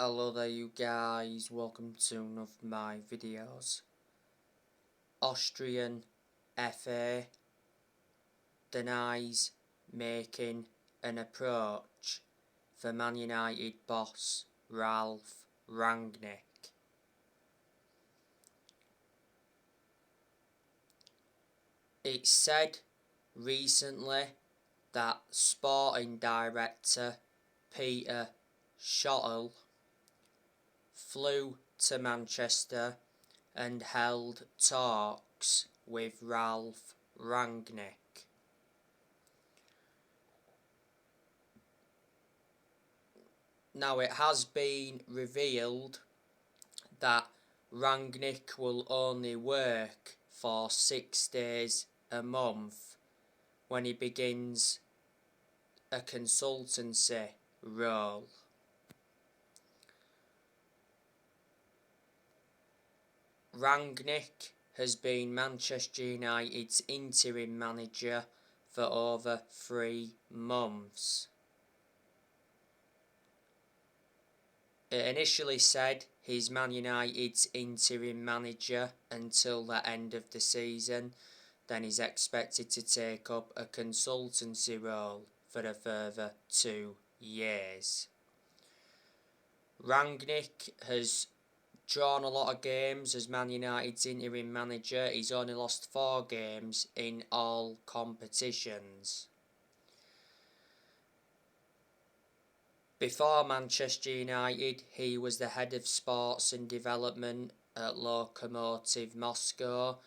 Hello there you guys, welcome to one of my videos. Austrian FA denies making an approach for Man United boss Ralph Rangnick. It's said recently that sporting director Peter Schottel flew to Manchester and held talks with Ralph Rangnick. Now it has been revealed that Rangnick will only work for 6 days a month when he begins a consultancy role. Rangnick has been Manchester United's interim manager for over 3 months. It initially said he's Man United's interim manager until the end of the season, then he's expected to take up a consultancy role for a further 2 years. Rangnick has drawn a lot of games as Man United's interim manager. He's only lost 4 games in all competitions. Before Manchester United, he was the head of sports and development at Lokomotiv Moscow.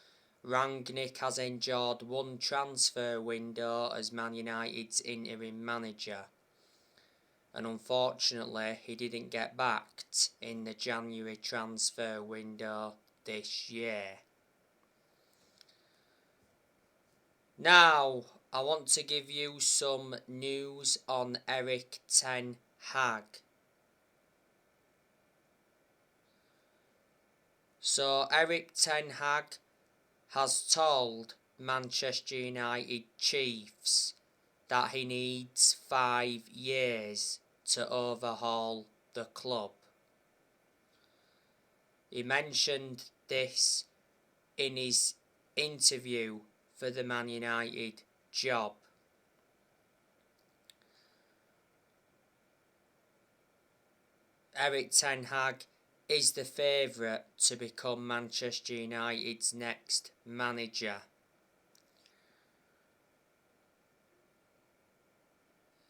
Rangnick has endured 1 transfer window as Man United's interim manager, and unfortunately he didn't get backed in the January transfer window this year. Now, I want to give you some news on Erik ten Hag. So, Erik ten Hag has told Manchester United chiefs that he needs 5 years to overhaul the club. He mentioned this in his interview for the Man United job. Erik ten Hag is the favourite to become Manchester United's next manager.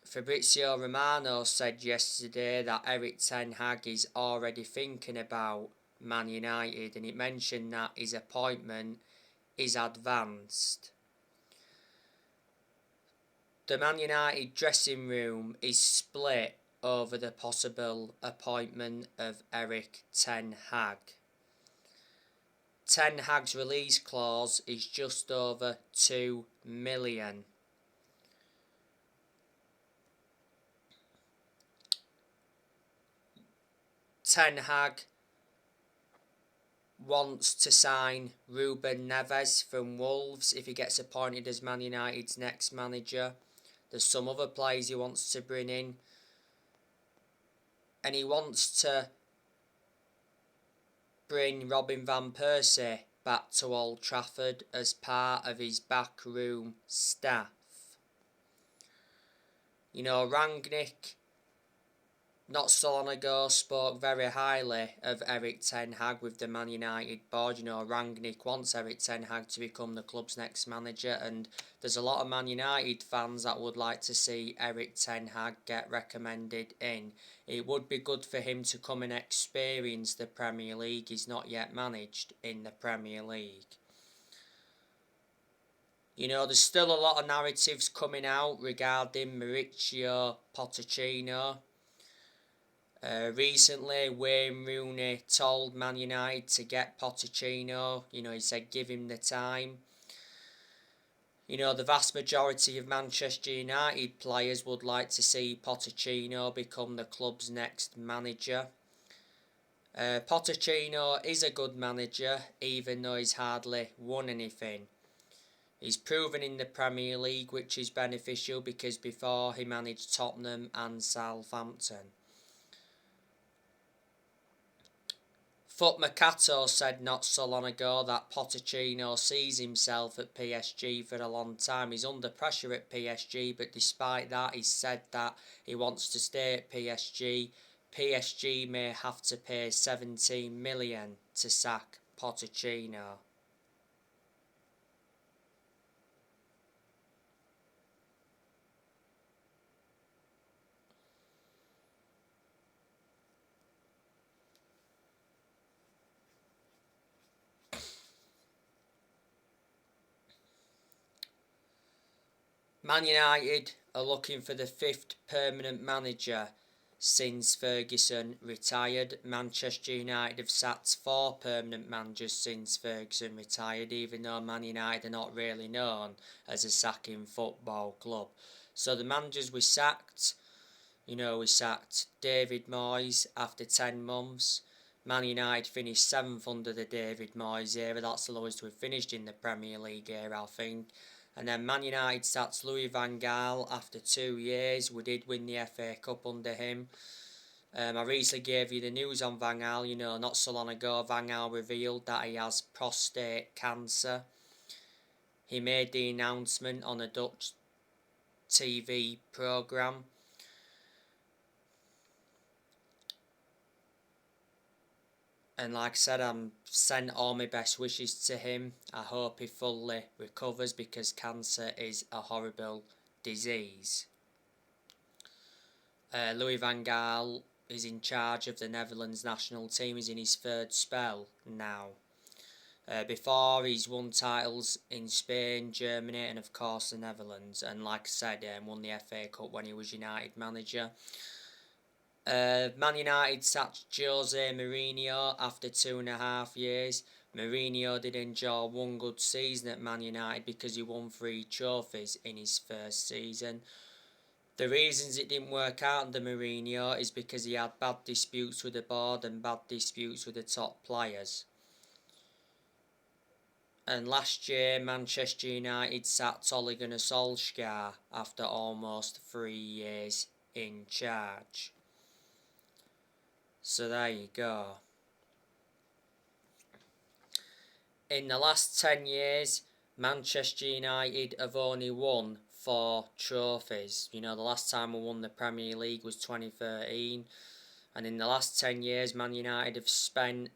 Fabrizio Romano said yesterday that Erik ten Hag is already thinking about Man United, and it mentioned that his appointment is advanced. The Man United dressing room is split over the possible appointment of Erik ten Hag. Ten Hag's release clause is just over 2 million. Ten Hag wants to sign Ruben Neves from Wolves if he gets appointed as Man United's next manager. There's some other players he wants to bring in, and he wants to bring Robin van Persie back to Old Trafford as part of his backroom staff. You know, Rangnick not so long ago spoke very highly of Erik ten Hag with the Man United board. You know, Rangnick wants Erik ten Hag to become the club's next manager, and there's a lot of Man United fans that would like to see Erik ten Hag get recommended in. It would be good for him to come and experience the Premier League. He's not yet managed in the Premier League. You know, there's still a lot of narratives coming out regarding Mauricio Pochettino. Recently, Wayne Rooney told Man United to get Pochettino. You know, he said give him the time. You know, the vast majority of Manchester United players would like to see Pochettino become the club's next manager. Pochettino is a good manager, even though he's hardly won anything. He's proven in the Premier League, which is beneficial because before he managed Tottenham and Southampton. Foot Mercato said not so long ago that Pochettino sees himself at PSG for a long time. He's under pressure at PSG, but despite that, he's said that he wants to stay at PSG. PSG may have to pay 17 million to sack Pochettino. Man United are looking for the 5th permanent manager since Ferguson retired. Manchester United have sacked 4 permanent managers since Ferguson retired, even though Man United are not really known as a sacking football club. So the managers we sacked, we sacked David Moyes after 10 months. Man United finished 7th under the David Moyes era. That's the lowest we've finished in the Premier League era, I think. And then Man United sacked Louis van Gaal after 2 years. We did win the FA Cup under him. I recently gave you the news on Van Gaal. Not so long ago, Van Gaal revealed that he has prostate cancer. He made the announcement on a Dutch TV programme. And like I said, I'm sent all my best wishes to him. I hope he fully recovers because cancer is a horrible disease. Louis van Gaal is in charge of the Netherlands national team. He's in his 3rd spell now. Before, he's won titles in Spain, Germany and of course the Netherlands. And like I said, won the FA Cup when he was United manager. Man United sacked Jose Mourinho after 2.5 years. Mourinho did enjoy one good season at Man United because he won 3 trophies in his first season. The reasons it didn't work out under Mourinho is because he had bad disputes with the board and bad disputes with the top players. And last year, Manchester United sacked Ole Gunnar Solskjaer after almost 3 years in charge. So there you go. In the last 10 years, Manchester United have only won 4 trophies. The last time we won the Premier League was 2013. And in the last 10 years, Man United have spent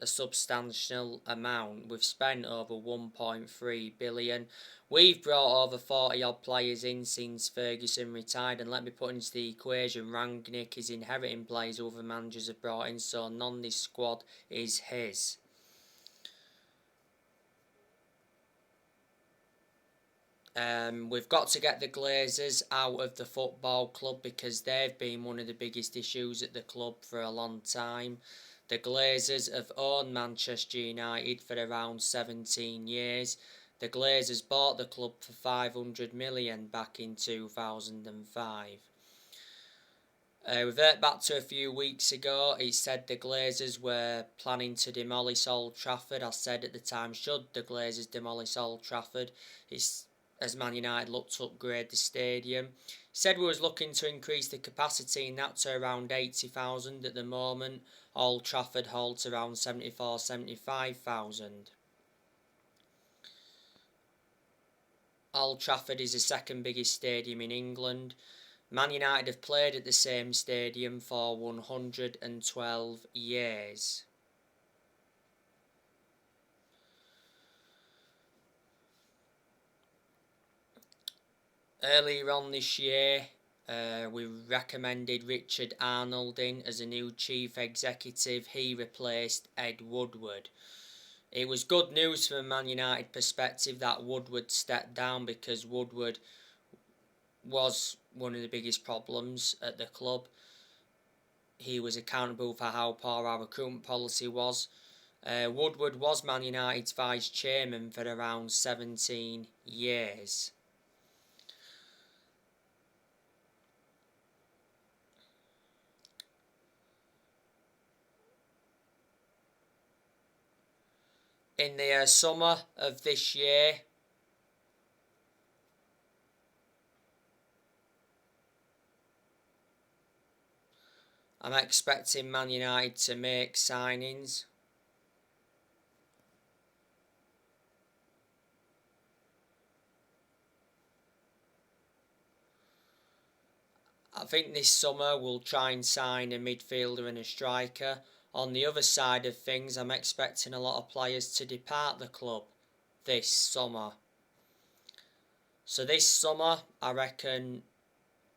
a substantial amount. We've spent over 1.3 billion. We've brought over 40 odd players in since Ferguson retired, and let me put into the equation, Rangnick is inheriting players other managers have brought in, so none of this squad is his. We've got to get the Glazers out of the football club because they've been one of the biggest issues at the club for a long time. The Glazers have owned Manchester United for around 17 years. The Glazers bought the club for 500 million back in 2005. Revert back to a few weeks ago, it said the Glazers were planning to demolish Old Trafford. I said at the time, should the Glazers demolish Old Trafford? As Man United looked to upgrade the stadium. Said we was looking to increase the capacity in that to around 80,000 at the moment. Old Trafford holds around 75,000. Old Trafford is the 2nd biggest stadium in England. Man United have played at the same stadium for 112 years. Earlier on this year, we recommended Richard Arnold in as a new chief executive. He replaced Ed Woodward. It was good news from a Man United perspective that Woodward stepped down because Woodward was one of the biggest problems at the club. He was accountable for how poor our recruitment policy was. Woodward was Man United's vice chairman for around 17 years. In the summer of this year, I'm expecting Man United to make signings. I think this summer we'll try and sign a midfielder and a striker. On the other side of things, I'm expecting a lot of players to depart the club this summer. So this summer, I reckon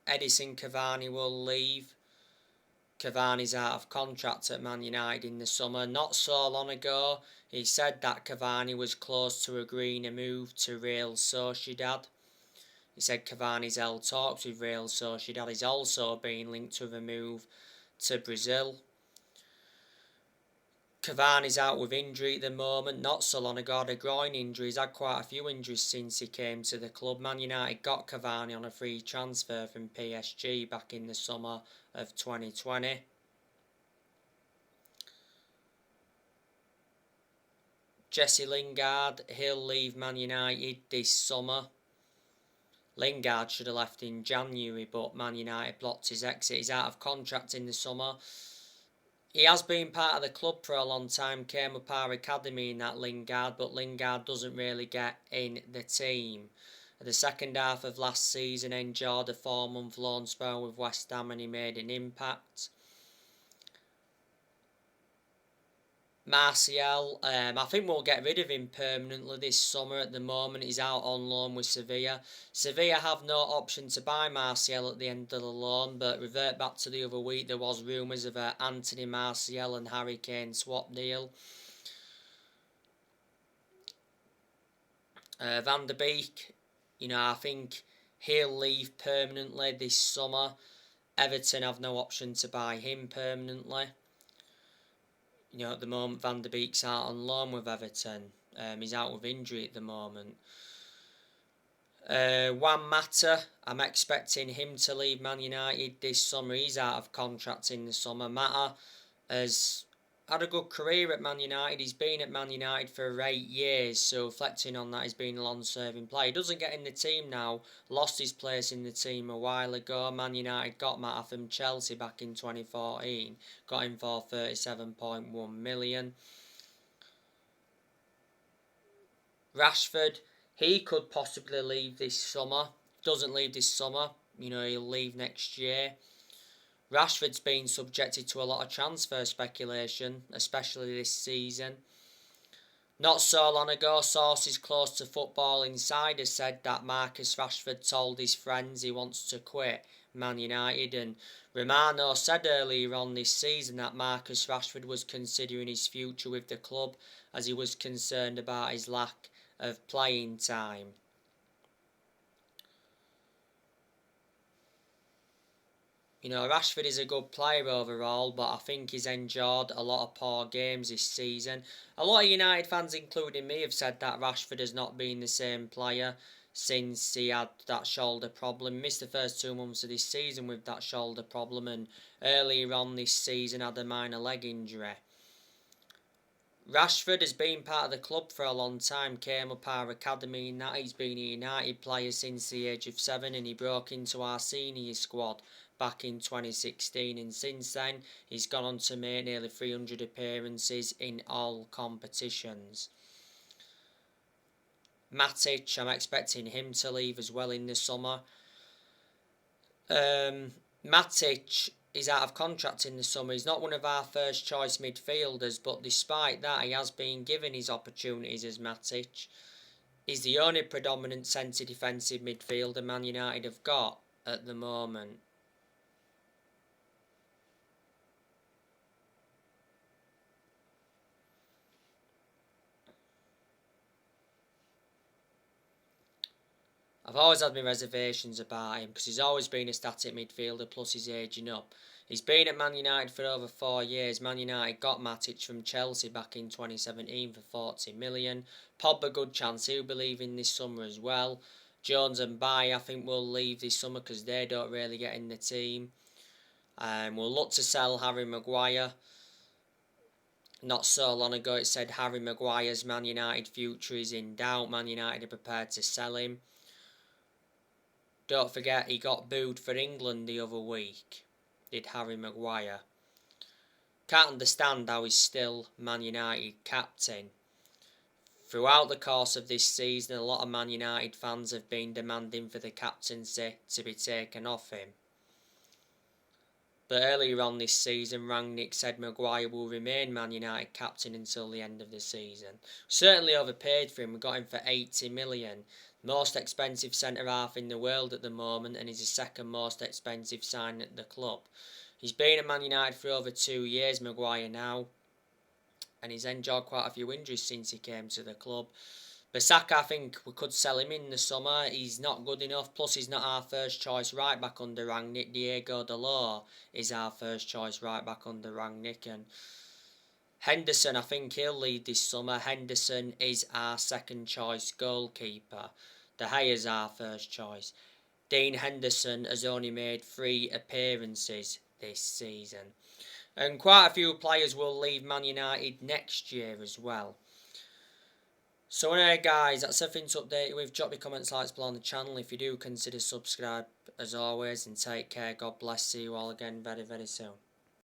Edison Cavani will leave. Cavani's out of contract at Man United in the summer. Not so long ago, he said that Cavani was close to agreeing a move to Real Sociedad. He said Cavani's held talks with Real Sociedad. He's also been linked with a move to Brazil. Cavani's out with injury at the moment. Not so long ago, a groin injury. He's had quite a few injuries since he came to the club. Man United got Cavani on a free transfer from PSG back in the summer of 2020. Jesse Lingard, he'll leave Man United this summer. Lingard should have left in January, but Man United blocked his exit. He's out of contract in the summer. He has been part of the club for a long time, came up our academy in that Lingard, but Lingard doesn't really get in the team. The second half of last season enjoyed a 4-month loan spell with West Ham and he made an impact. Martial, I think we'll get rid of him permanently this summer. At the moment, he's out on loan with Sevilla. Sevilla have no option to buy Martial at the end of the loan, but revert back to the other week, there was rumours of a Anthony Martial and Harry Kane swap deal. Van der Beek, I think he'll leave permanently this summer. Everton have no option to buy him permanently. At the moment, Van der Beek's out on loan with Everton. He's out with injury at the moment. Juan Mata, I'm expecting him to leave Man United this summer. He's out of contract in the summer. Mata has had a good career at Man United. He's been at Man United for 8 years, so reflecting on that, he's been a long-serving player. He doesn't get in the team now. Lost his place in the team a while ago. Man United got Mata from Chelsea back in 2014. Got him for 37.1 million. Rashford, he could possibly leave this summer. If he doesn't leave this summer, he'll leave next year. Rashford's been subjected to a lot of transfer speculation, especially this season. Not so long ago, sources close to Football Insider said that Marcus Rashford told his friends he wants to quit Man United, and Romano said earlier on this season that Marcus Rashford was considering his future with the club as he was concerned about his lack of playing time. Rashford is a good player overall, but I think he's endured a lot of poor games this season. A lot of United fans, including me, have said that Rashford has not been the same player since he had that shoulder problem. He missed the first 2 months of this season with that shoulder problem, and earlier on this season had a minor leg injury. Rashford has been part of the club for a long time, came up our academy in that. He's been a United player since the age of 7 and he broke into our senior squad back in 2016, and since then he's gone on to make nearly 300 appearances in all competitions. Matic, I'm expecting him to leave as well in the summer. Matic is out of contract in the summer. He's not one of our first choice midfielders, but despite that he has been given his opportunities as Matic. He's the only predominant centre defensive midfielder Man United have got at the moment. I've always had my reservations about him because he's always been a static midfielder, plus he's ageing up. He's been at Man United for over 4 years. Man United got Matic from Chelsea back in 2017 for 40 million. Pogba, good chance he'll be leaving this summer as well. Jones and Baye, I think, will leave this summer because they don't really get in the team. We'll look to sell Harry Maguire. Not so long ago it said Harry Maguire's Man United future is in doubt. Man United are prepared to sell him. Don't forget he got booed for England the other week, did Harry Maguire. can't understand how he's still Man United captain. Throughout the course of this season, a lot of Man United fans have been demanding for the captaincy to be taken off him. But earlier on this season, Rangnick said Maguire will remain Man United captain until the end of the season. Certainly overpaid for him. We got him for 80 million. Most expensive centre-half in the world at the moment, and he's the second most expensive sign at the club. He's been at Man United for over 2 years, Maguire now, and he's enjoyed quite a few injuries since he came to the club. Bissaka, I think we could sell him in the summer. He's not good enough. Plus, he's not our first choice right back under Rangnick. Diego Dalot is our first choice right back under Rangnick. And Henderson, I think he'll lead this summer. Henderson is our second choice goalkeeper. De Gea's our first choice. Dean Henderson has only made 3 appearances this season. And quite a few players will leave Man United next year as well. So anyway guys, that's everything to update you with. Drop your comments, likes below on the channel. If you do, consider subscribe as always, and take care. God bless. See you all again very, very soon.